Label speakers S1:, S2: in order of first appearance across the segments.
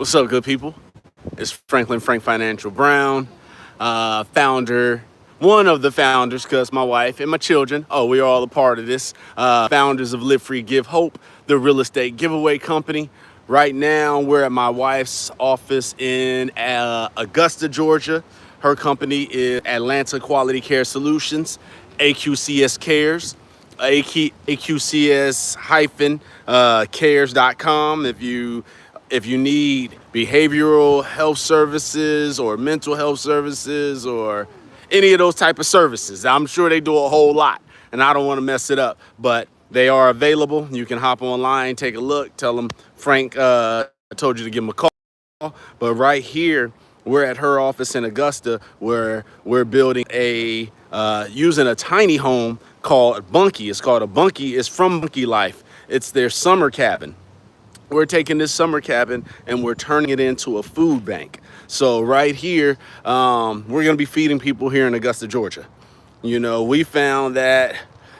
S1: What's up, good people? It's Frank Financial Brown, founder, one of the founders, because my wife and my children, we are all a part of this. Founders of Live Free, Give Hope, the real estate giveaway company. Right now, we're at my wife's office in Augusta, Georgia. Her company is Atlanta Quality Care Solutions, AQCS Cares. AQCS-cares.com if you need behavioral health services or mental health services or any of those type of services. I'm sure they do a whole lot and I don't want to mess it up, but they are available. You can hop online, take a look, tell them Frank told you to give them a call. But right here, we're at her office in Augusta where we're building using a tiny home called Bunkie. It's called a Bunkie. It's from Bunkie Life. It's their summer cabin. We're taking this summer cabin and we're turning it into a food bank. So right here, we're gonna be feeding people here in Augusta, Georgia. You know, we found that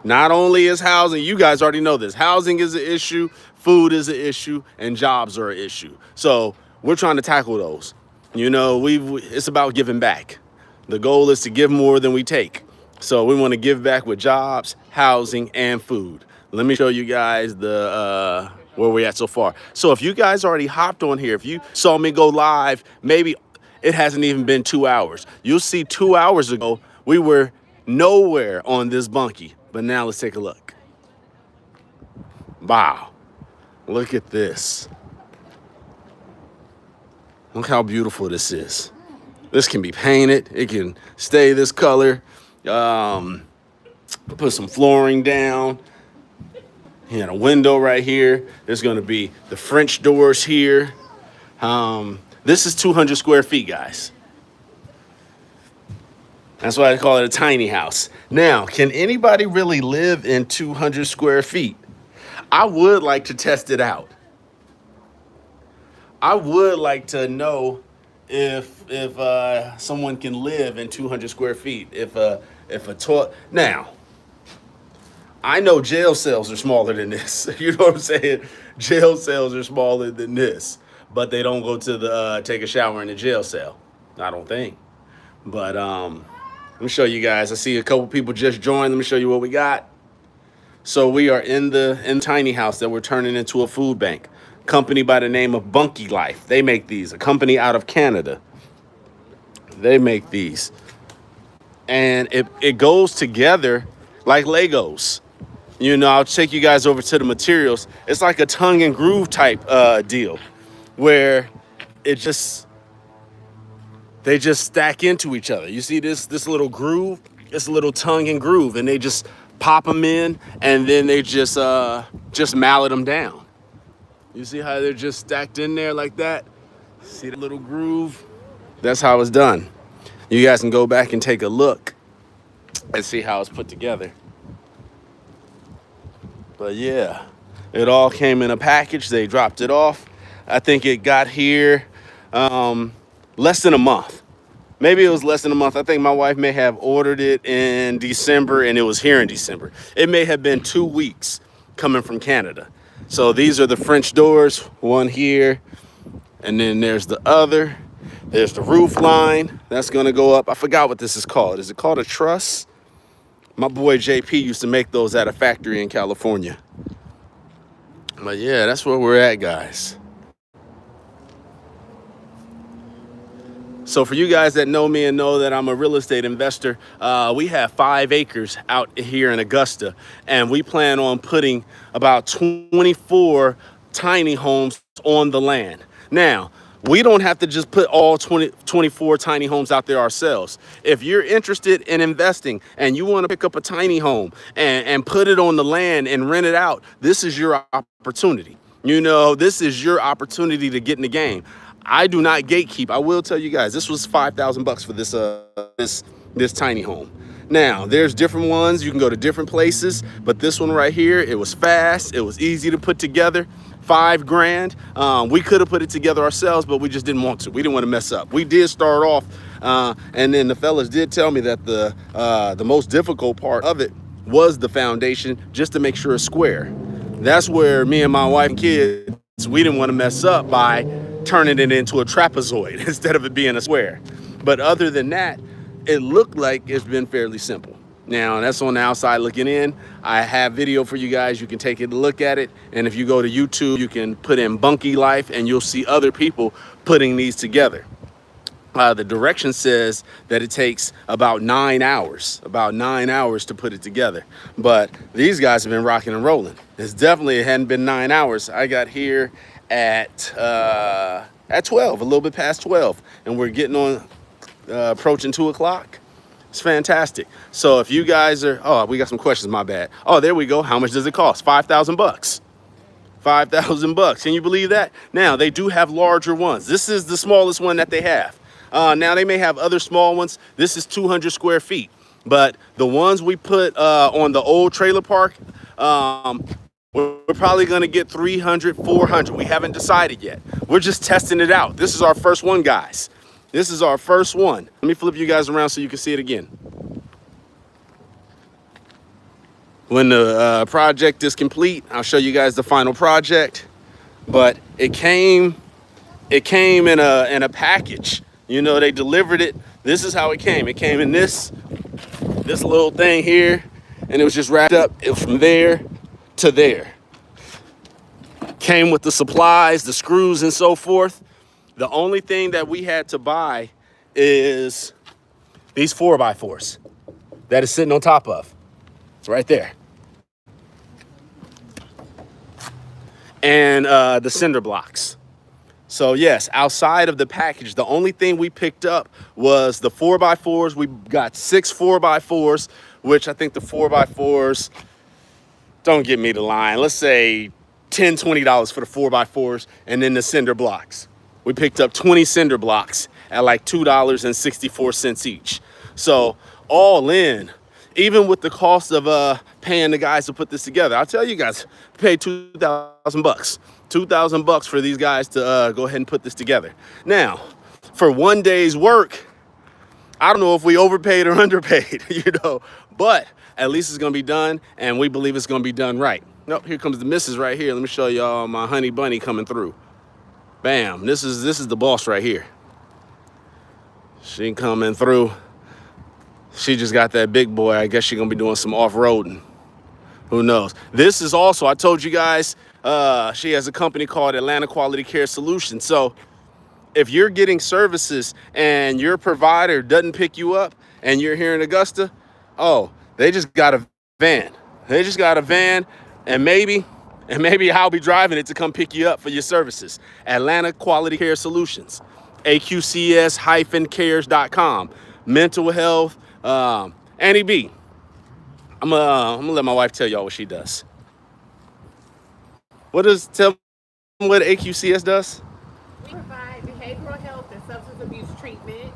S1: not only is housing, you guys already know this, housing is an issue, food is an issue, and jobs are an issue. So we're trying to tackle those. You know, it's about giving back. The goal is to give more than we take. So we want to give back with jobs, housing, and food. Let me show you guys the where we're at so far. So if you guys already hopped on here, if you saw me go live, maybe it hasn't even been 2 hours. You'll see 2 hours ago, we were nowhere on this Bunkie. But now let's take a look. Wow, look at this. Look how beautiful this is. This can be painted. It can stay this color. Put some flooring down. You got a window right here. There's going to be the French doors here. This is 200 square feet, guys. That's why I call it a tiny house. Now, can anybody really live in 200 square feet? I would like to test it out. I would like to know if someone can live in 200 square feet. Now, I know jail cells are smaller than this. You know what I'm saying? Jail cells are smaller than this, but they don't go to the take a shower in the jail cell. I don't think. But let me show you guys. I see a couple people just joined. Let me show you what we got. So we are in the tiny house that we're turning into a food bank. Company by the name of Bunkie Life. They make these. A company out of Canada. They make these. And it goes together like Legos. You know, I'll take you guys over to the materials. It's like a tongue and groove type deal where they just stack into each other. You see this little groove? It's a little tongue and groove, and they just pop them in, and then they just mallet them down. You see how they're just stacked in there like that? See the little groove? That's how it's done. You guys can go back and take a look and see how it's put together. But yeah, it all came in a package. They dropped it off. I think it got here less than a month. Maybe it was less than a month. I think my wife may have ordered it in December and it was here in December. It may have been 2 weeks coming from Canada. So these are the French doors, one here, and then there's the other. There's the roof line that's gonna go up. I forgot what this is called. Is it called a truss? My boy JP used to make those at a factory in California. But yeah, that's where we're at, guys. So for you guys that know me and know that I'm a real estate investor, we have 5 acres out here in Augusta, and we plan on putting about 24 tiny homes on the land. Now, we don't have to just put all 24 tiny homes out there ourselves. If you're interested in investing and you want to pick up a tiny home and put it on the land and rent it out, this is your opportunity. You know, this is your opportunity to get in the game. I do not gatekeep. I will tell you guys, this was $5,000 for this tiny home. Now, there's different ones. You can go to different places, but this one right here, it was fast. It was easy to put together. $5,000. We could have put it together ourselves, but we just didn't want to. We didn't want to mess up. We did start off, and then the fellas did tell me that the most difficult part of it was the foundation, just to make sure it's square. That's where me and my wife and kids, we didn't want to mess up by turning it into a trapezoid instead of it being a square. But other than that, it looked like it's been fairly simple. Now, that's on the outside looking in. I have video for you guys. You can take a look at it. And if you go to YouTube, you can put in Bunkie Life and you'll see other people putting these together. The direction says that it takes about 9 hours to put it together. But these guys have been rocking and rolling. It hadn't been 9 hours. I got here at 12, a little bit past 12, and we're getting on approaching 2 o'clock. It's fantastic. So if you guys are, we got some questions, my bad. Oh, there we go. How much does it cost? $5,000. $5,000. Can you believe that? Now, they do have larger ones. This is the smallest one that they have. Now, they may have other small ones. This is 200 square feet. But the ones we put on the old trailer park, we're probably going to get 300, 400. We haven't decided yet. We're just testing it out. This is our first one, guys. This is our first one. Let me flip you guys around so you can see it again. When the project is complete, I'll show you guys the final project. But it came in a package. You know, they delivered it. This is how it came. It came in this little thing here, and it was just wrapped up. It was from there to there. Came with the supplies, the screws, and so forth. The only thing that we had to buy is these 4x4s that is sitting on top of. It's right there. And the cinder blocks. So yes, outside of the package, the only thing we picked up was the 4x4s. We got 6 4x4s, which I think the 4x4s, don't get me the line, let's say $10, $20 for the 4x4s, and then the cinder blocks. We picked up 20 cinder blocks at like $2.64 each. So all in, even with the cost of paying the guys to put this together, I'll tell you guys, pay $2,000. $2,000 for these guys to go ahead and put this together. Now, for one day's work, I don't know if we overpaid or underpaid, but at least it's gonna be done, and we believe it's gonna be done right. Nope, here comes the missus right here. Let me show y'all my honey bunny coming through. Bam, this is the boss right here. She coming through. She just got that big boy. I guess she's gonna be doing some off-roading. Who knows? This is also, I told you guys, she has a company called Atlanta Quality Care Solutions. So if you're getting services and your provider doesn't pick you up and you're here in Augusta, they just got a van. They just got a van, and maybe I'll be driving it to come pick you up for your services. Atlanta Quality Care Solutions, AQCS-cares.com. Mental health, Annie B. I'm gonna let my wife tell y'all what she does. Tell me what AQCS does?
S2: We provide behavioral health and substance abuse treatment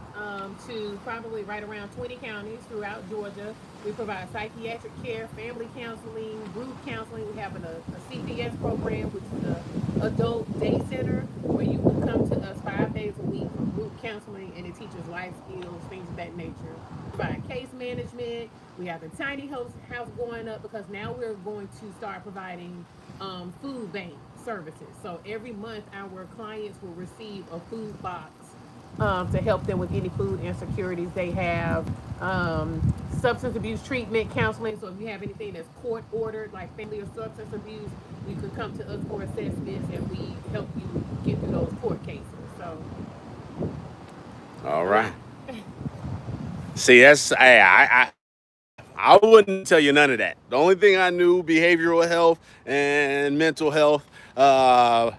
S2: to probably right around 20 counties throughout Georgia. We provide psychiatric care, family counseling, group counseling. We have a CPS program, which is an adult day center, where you can come to us 5 days a week for group counseling, and it teaches life skills, things of that nature. We provide case management. We have a tiny house going up because now we're going to start providing food bank services. So every month our clients will receive a food box to help them with any food insecurities they have. Substance abuse treatment, counseling. So if you have anything that's court ordered, like family or substance abuse, you can come to us for assessments, and we help you get through those court cases. So.
S1: All right. See, I wouldn't tell you none of that. The only thing I knew, behavioral health and mental health. Let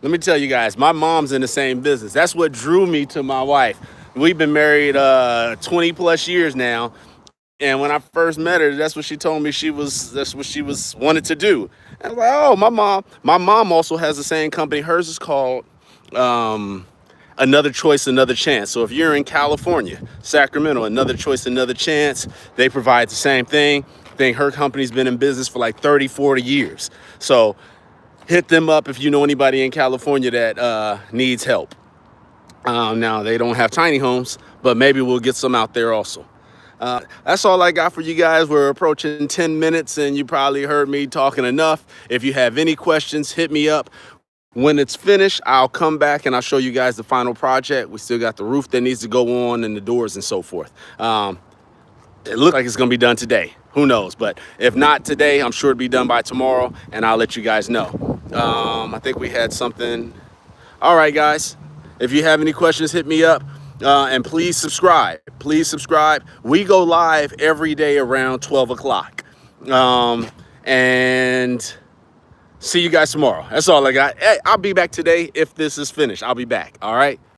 S1: me tell you guys, my mom's in the same business. That's what drew me to my wife. We've been married 20 plus years now. And when I first met her, that's what she told me that's what she wanted to do. And I was like, oh, my mom also has the same company. Hers is called Another Choice, Another Chance. So if you're in California, Sacramento, Another Choice, Another Chance, they provide the same thing. I think her company's been in business for like 30, 40 years. So hit them up if you know anybody in California that needs help. Now, they don't have tiny homes, but maybe we'll get some out there also. That's all I got for you guys. We're approaching 10 minutes, and you probably heard me talking enough. If you have any questions, hit me up. When it's finished, I'll come back and I'll show you guys the final project. We still got the roof that needs to go on and the doors and so forth. It looks like it's gonna be done today. Who knows? But if not today, I'm sure it'll be done by tomorrow, and I'll let you guys know. I think we had something. All right, guys. If you have any questions, hit me up. And please subscribe. Please subscribe. We go live every day around 12 o'clock. And see you guys tomorrow. That's all I got. Hey, I'll be back today if this is finished. I'll be back. All right.